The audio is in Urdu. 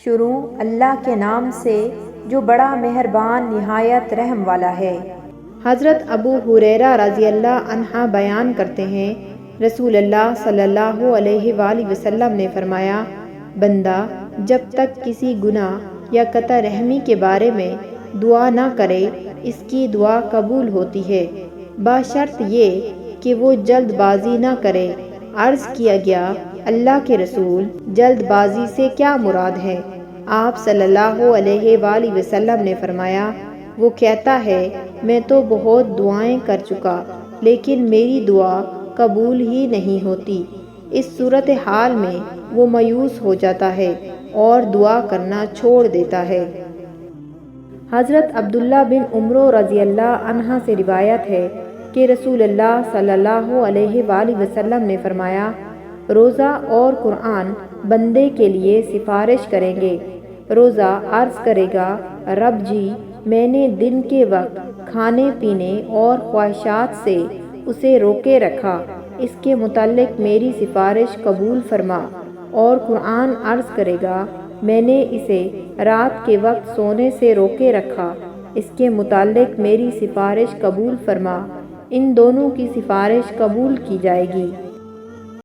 شروع اللہ کے نام سے جو بڑا مہربان نہایت رحم والا ہے۔ حضرت ابو ہریرہ رضی اللہ عنہ بیان کرتے ہیں، رسول اللہ صلی اللہ علیہ وآلہ وسلم نے فرمایا، بندہ جب تک کسی گناہ یا قطع رحمی کے بارے میں دعا نہ کرے اس کی دعا قبول ہوتی ہے، بشرط یہ کہ وہ جلد بازی نہ کرے۔ عرض کیا گیا، اللہ کے رسول، جلد بازی سے کیا مراد ہے؟ آپ صلی اللہ علیہ وآلہ وسلم نے فرمایا، وہ کہتا ہے میں تو بہت دعائیں کر چکا لیکن میری دعا قبول ہی نہیں ہوتی۔ اس صورتحال میں وہ مایوس ہو جاتا ہے اور دعا کرنا چھوڑ دیتا ہے۔ حضرت عبداللہ بن عمرو رضی اللہ عنہ سے روایت ہے کہ رسول اللہ صلی اللہ علیہ وآلہ وسلم نے فرمایا، روزہ اور قرآن بندے کے لیے سفارش کریں گے۔ روزہ عرض کرے گا، رب جی میں نے دن کے وقت کھانے پینے اور خواہشات سے اسے روکے رکھا، اس کے متعلق میری سفارش قبول فرما۔ اور قرآن عرض کرے گا، میں نے اسے رات کے وقت سونے سے روکے رکھا، اس کے متعلق میری سفارش قبول فرما۔ ان دونوں کی سفارش قبول کی جائے گی۔